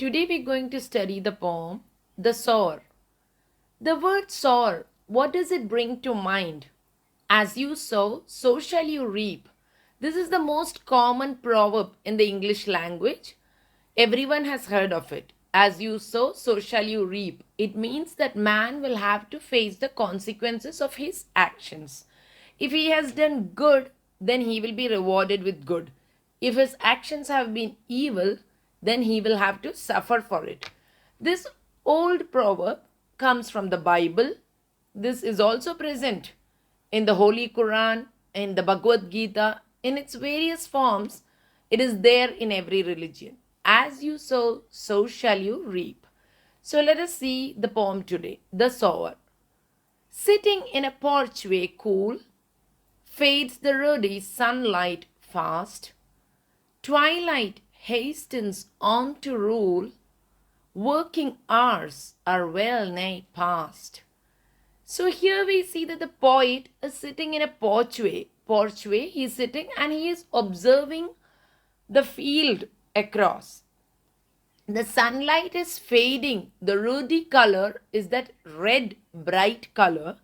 Today we're going to study the poem The Sower. The word sower, what does it bring to mind? As you sow, so shall you reap. This is the most common proverb in the English language. Everyone has heard of it. As you sow, so shall you reap. It means that man will have to face the consequences of his actions. If he has done good, then he will be rewarded with good. If his actions have been evil, then he will have to suffer for it. This old proverb comes from the Bible. This is also present in the Holy Quran, in the Bhagavad Gita, in its various forms. It is there in every religion. As you sow, so shall you reap. So let us see the poem today, The Sower. Sitting in a porchway cool, fades the ruddy sunlight fast. Twilight hastens on to rule, working hours are well nigh past. So here we see that the poet is sitting in a porchway. Porchway, he is sitting and he is observing the field across. The sunlight is fading. The ruddy color is that red, bright color.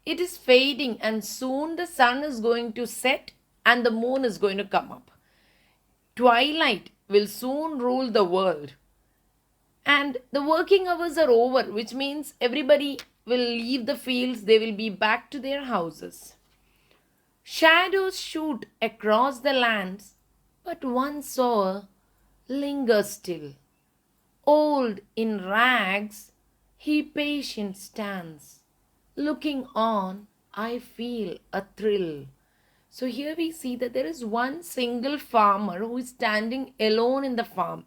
It is fading and soon the sun is going to set and the moon is going to come up. Twilight will soon rule the world. And the working hours are over, which means everybody will leave the fields. They will be back to their houses. Shadows shoot across the lands, but one sower lingers still. Old in rags, he patient stands. Looking on, I feel a thrill. So here we see that there is one single farmer who is standing alone in the farm.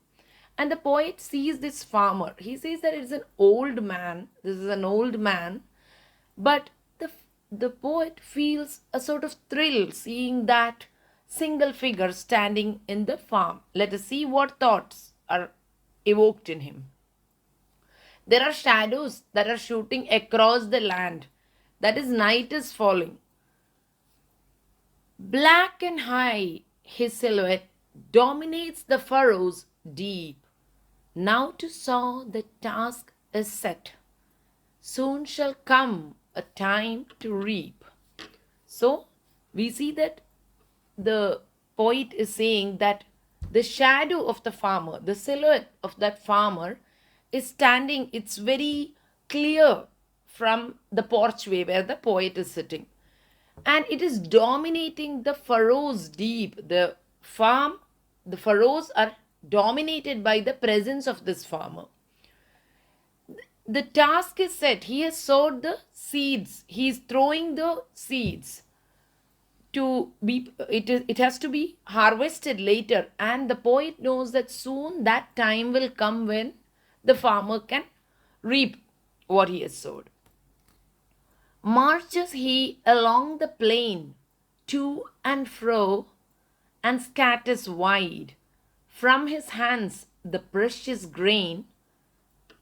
And the poet sees this farmer. He says that it's an old man. This is an old man. But the poet feels a sort of thrill seeing that single figure standing in the farm. Let us see what thoughts are evoked in him. There are shadows that are shooting across the land. That is, night is falling. Black and high, his silhouette dominates the furrows deep. Now to sow the task is set. Soon shall come a time to reap. So we see that the poet is saying that the shadow of the farmer, the silhouette of that farmer is standing, it's very clear from the porchway where the poet is sitting. And it is dominating the furrows deep. The furrows are dominated by the presence of this farmer. The task is set. He has sowed the seeds. He is throwing the seeds. It has to be harvested later. And the poet knows that soon that time will come when the farmer can reap what he has sowed. Marches he along the plain, to and fro, and scatters wide. From his hands the precious grain,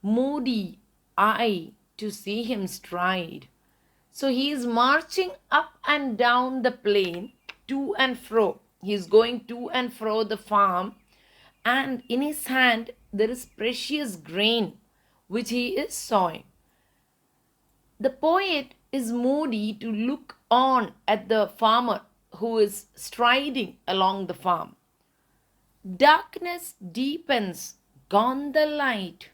moody eye to see him stride. So he is marching up and down the plain, to and fro. He is going to and fro the farm, and in his hand there is precious grain which he is sowing. The poet is moody to look on at the farmer who is striding along the farm. Darkness deepens, gone the light.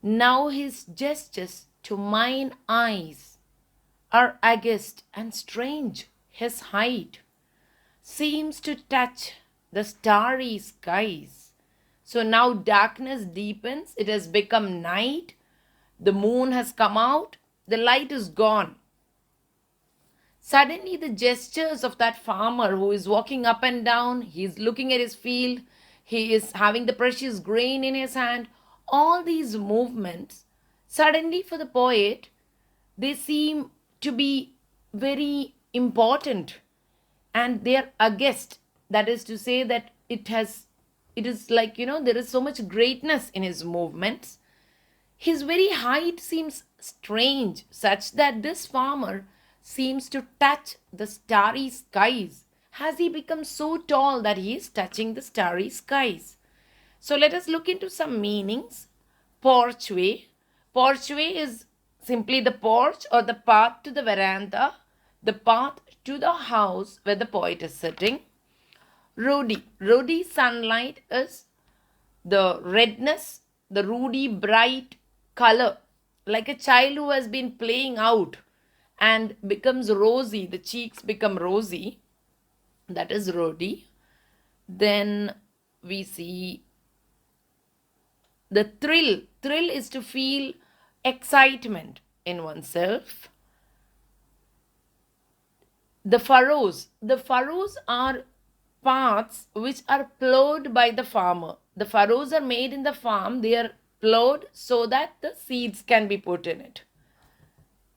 Now his gestures to mine eyes are august and strange. His height seems to touch the starry skies. So now darkness deepens. It has become night. The moon has come out. The light is gone. Suddenly the gestures of that farmer who is walking up and down, he is looking at his field, he is having the precious grain in his hand, all these movements, suddenly for the poet, they seem to be very important and they are august. That is to say that it is like, there is so much greatness in his movements. His very height seems strange, such that this farmer seems to touch the starry skies. Has he become so tall that he is touching the starry skies? So let us look into some meanings. Porchway. Porchway is simply the porch or the path to the veranda, the path to the house where the poet is sitting. Ruddy. Ruddy sunlight is the redness, the ruddy bright color, like a child who has been playing out and becomes rosy, the cheeks become rosy. That is ruddy. Then we see the thrill. Thrill is to feel excitement in oneself. The furrows. The furrows are paths which are plowed by the farmer. The furrows are made in the farm, they are plowed so that the seeds can be put in it.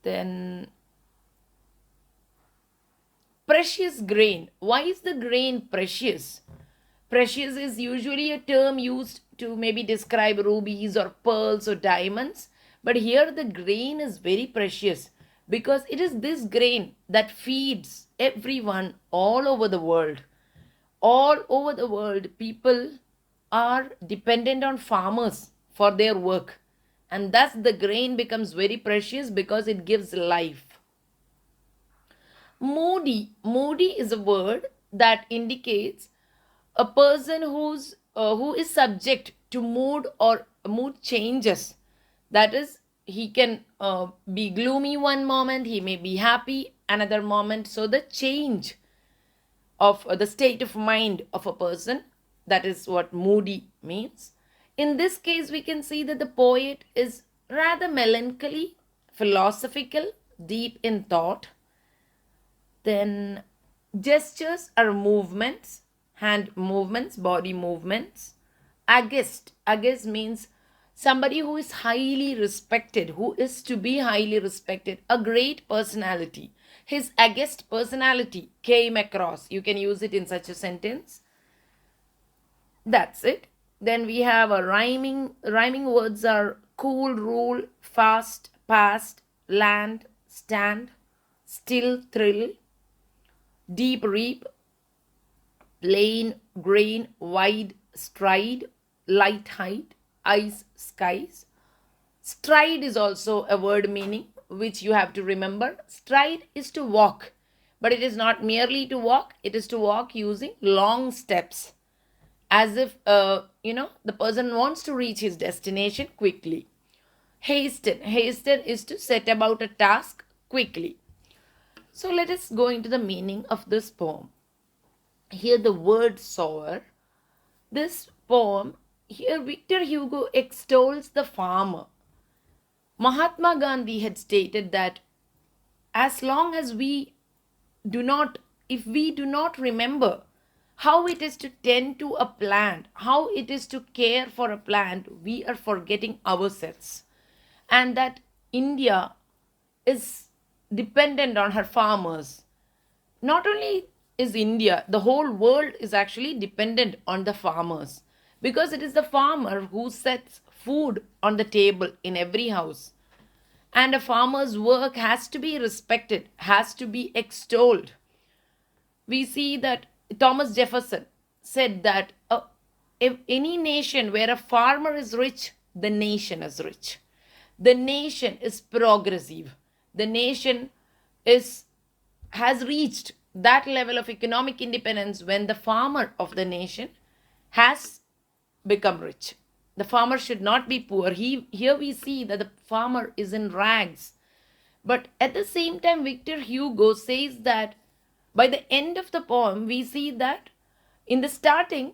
Then, precious grain. Why is the grain precious? Precious is usually a term used to maybe describe rubies or pearls or diamonds. But here the grain is very precious because it is this grain that feeds everyone all over the world. All over the world, people are dependent on farmers for their work. And thus the grain becomes very precious because it gives life. Moody. Moody is a word that indicates a person who is subject to mood or mood changes. That is, he can be gloomy one moment, he may be happy another moment. So the change of the state of mind of a person, that is what moody means. In this case, we can see that the poet is rather melancholy, philosophical, deep in thought. Then gestures are movements, hand movements, body movements. August. August means somebody who is highly respected, who is to be highly respected, a great personality. His august personality came across. You can use it in such a sentence. That's it. Then we have a rhyming. Rhyming words are cool, rule, fast, past, land, stand, still, thrill, deep, reap, plain, grain, wide, stride, light, height, ice, skies. Stride is also a word meaning which you have to remember. Stride is to walk, but it is not merely to walk, it is to walk using long steps, as if the person wants to reach his destination quickly. Hasten. Hasten is to set about a task quickly. So let us go into the meaning of this poem. Here the word sower. This poem, here Victor Hugo extols the farmer. Mahatma Gandhi had stated that as long as if we do not remember how it is to tend to a plant, how it is to care for a plant, we are forgetting ourselves. And that India is dependent on her farmers. Not only is India, the whole world is actually dependent on the farmers because it is the farmer who sets food on the table in every house. And a farmer's work has to be respected, has to be extolled. We see that Thomas Jefferson said that if any nation where a farmer is rich, the nation is rich. The nation is progressive. The nation has reached that level of economic independence when the farmer of the nation has become rich. The farmer should not be poor. Here we see that the farmer is in rags. But at the same time, Victor Hugo says that by the end of the poem, we see that in the starting,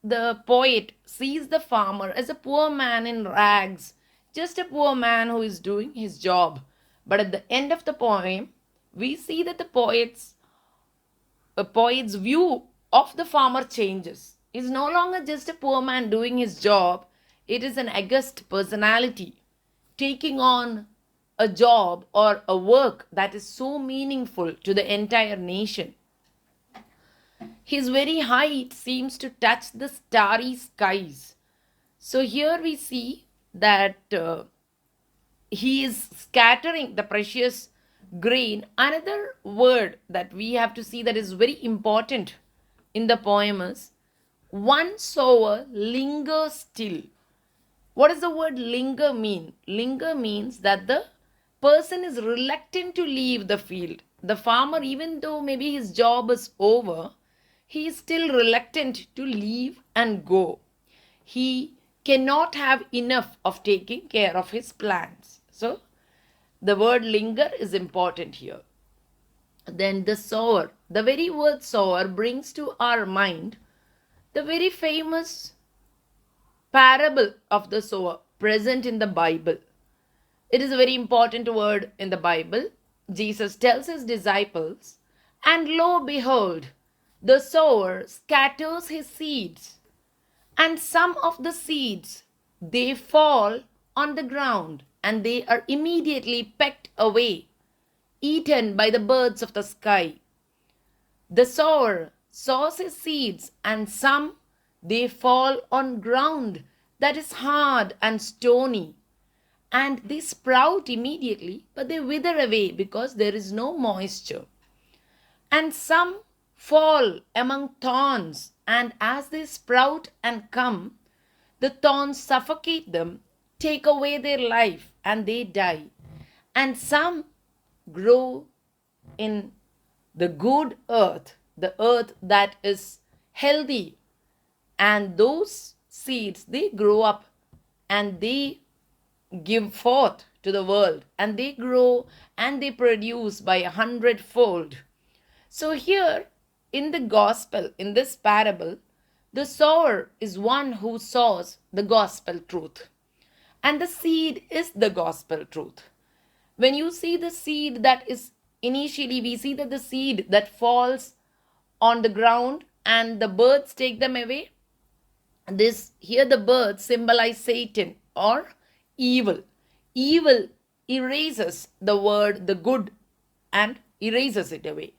the poet sees the farmer as a poor man in rags, just a poor man who is doing his job. But at the end of the poem, we see that the poet's view of the farmer changes. He's no longer just a poor man doing his job. It is an august personality taking on a job or a work that is so meaningful to the entire nation. His very height seems to touch the starry skies. So here we see that he is scattering the precious grain. Another word that we have to see that is very important in the poem is One sower lingers still. What does the word linger mean? Linger means that the person is reluctant to leave the field. The farmer, even though maybe his job is over, he is still reluctant to leave and go. He cannot have enough of taking care of his plants. So, the word linger is important here. Then the sower. The very word sower brings to our mind the very famous parable of the sower present in the Bible. It is a very important word in the Bible. Jesus tells his disciples, and lo, behold, the sower scatters his seeds, and some of the seeds they fall on the ground, and they are immediately pecked away, eaten by the birds of the sky. The sower sows his seeds, and some they fall on ground that is hard and stony, and they sprout immediately, but they wither away because there is no moisture. And some fall among thorns, and as they sprout and come, the thorns suffocate them, take away their life, and they die. And some grow in the good earth, the earth that is healthy, and those seeds they grow up and they give forth to the world, and they grow and they produce by 100-fold. So here in the gospel, in this parable, the sower is one who sows the gospel truth, and the seed is the gospel truth. When you see the seed that is initially, we see that the seed that falls on the ground and the birds take them away, this here the birds symbolize Satan or evil. Evil erases the word the good and erases it away.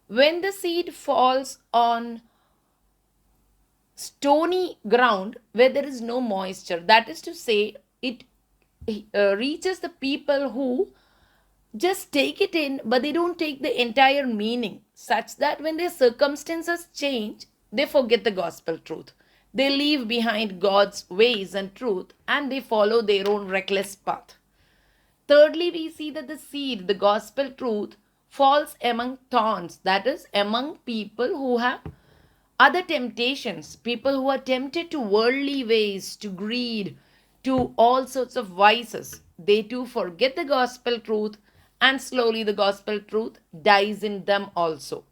When the seed falls on stony ground where there is no moisture, that is to say, it reaches the people who just take it in, but they don't take the entire meaning, such that when their circumstances change, they forget the gospel truth. They leave behind God's ways and truth, and they follow their own reckless path. Thirdly, we see that the seed, the gospel truth, falls among thorns, that is, among people who have other temptations, people who are tempted to worldly ways, to greed, to all sorts of vices. They too forget the gospel truth, and slowly the gospel truth dies in them also.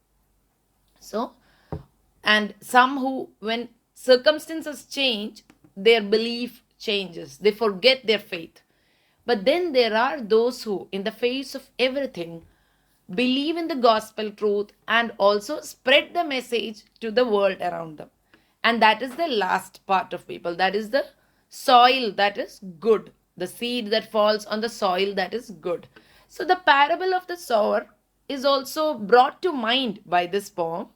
So, and some who, when circumstances change, their belief changes, they forget their faith. But then there are those who, in the face of everything, believe in the gospel truth and also spread the message to the world around them. And that is the last part of people. That is the soil that is good, the seed that falls on the soil that is good. So the parable of the sower is also brought to mind by this poem.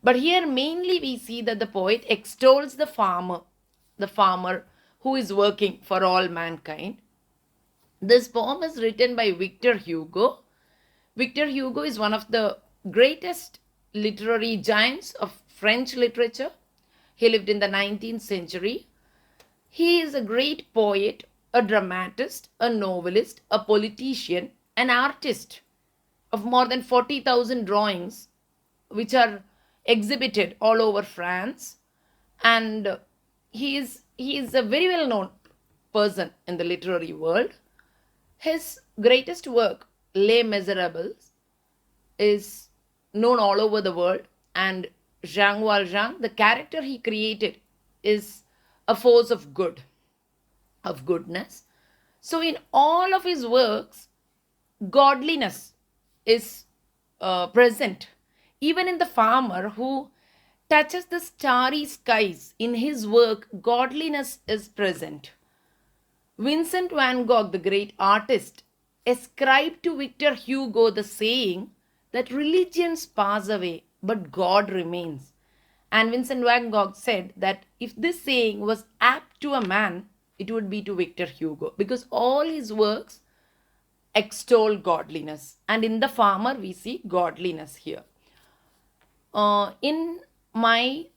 But here mainly we see that the poet extols the farmer who is working for all mankind. This poem is written by Victor Hugo. Victor Hugo is one of the greatest literary giants of French literature. He lived in the 19th century. He is a great poet, a dramatist, a novelist, a politician, an artist of more than 40,000 drawings, which are exhibited all over France. And he is a very well known person in the literary world. His greatest work, Les Miserables, is known all over the world, and Jean Valjean, the character he created, is a force of good, of goodness. So in all of his works, godliness is present. Even in the farmer who touches the starry skies, in his work, godliness is present. Vincent van Gogh, the great artist, ascribed to Victor Hugo the saying that religions pass away, but God remains. And Vincent van Gogh said that if this saying was apt to a man, it would be to Victor Hugo, because all his works extol godliness. And in the farmer, we see godliness here. In my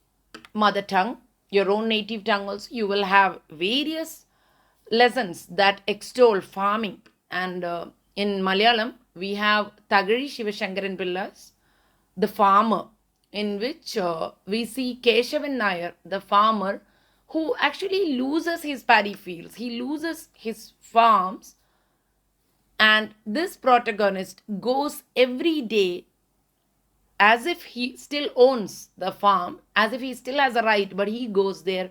mother tongue, your own native tongue also, you will have various lessons that extol farming. And in Malayalam, we have Tagari Shivashankaran Pilla's The Farmer, in which we see Keshavan Nair, the farmer, who actually loses his paddy fields, he loses his farms, and this protagonist goes every day as if he still owns the farm, as if he still has a right, but he goes there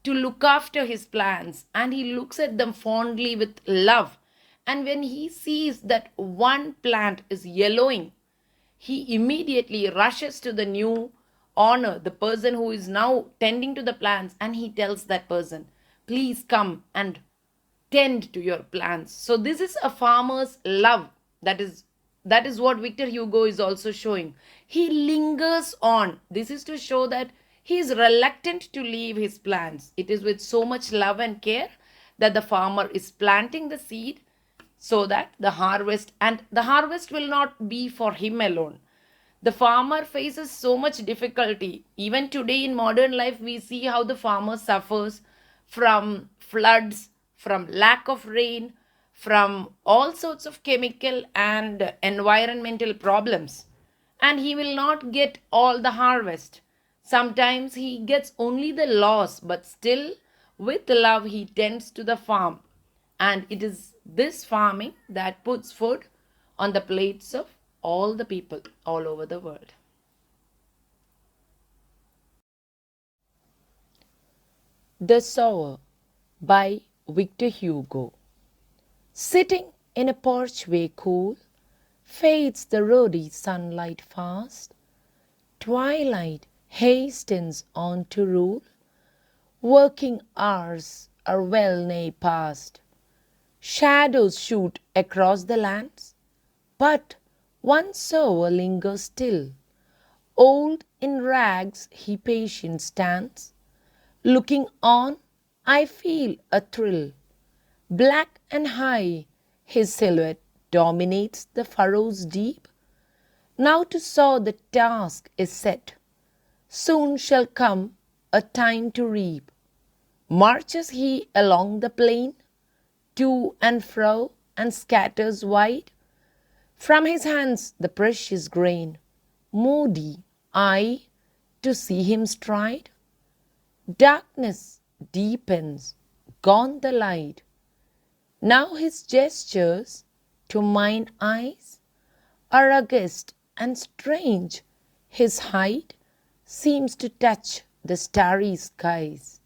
to look after his plants and he looks at them fondly with love. And when he sees that one plant is yellowing, he immediately rushes to the new owner, the person who is now tending to the plants, and he tells that person, please come and tend to your plants. So this is a farmer's love. That is what Victor Hugo is also showing. He lingers on. This is to show that he is reluctant to leave his plants. It is with so much love and care that the farmer is planting the seed, so that the harvest will not be for him alone. The farmer faces so much difficulty. Even today in modern life, we see how the farmer suffers from floods, from lack of rain, from all sorts of chemical and environmental problems. And he will not get all the harvest. Sometimes he gets only the loss, but still, with love, he tends to the farm. And it is this farming that puts food on the plates of all the people all over the world. The Sower by Victor Hugo. Sitting in a porchway cool, fades the ruddy sunlight fast. Twilight hastens on to rule, working hours are well nigh past. Shadows shoot across the lands, but one sower lingers still. Old in rags he patient stands. Looking on, I feel a thrill. Black and high, his silhouette dominates the furrows deep. Now to sow the task is set. Soon shall come a time to reap. Marches he along the plain, to and fro, and scatters wide from his hands the precious grain. Moody I to see him stride. Darkness deepens, gone the light. Now his gestures to mine eyes are august and strange. His height seems to touch the starry skies.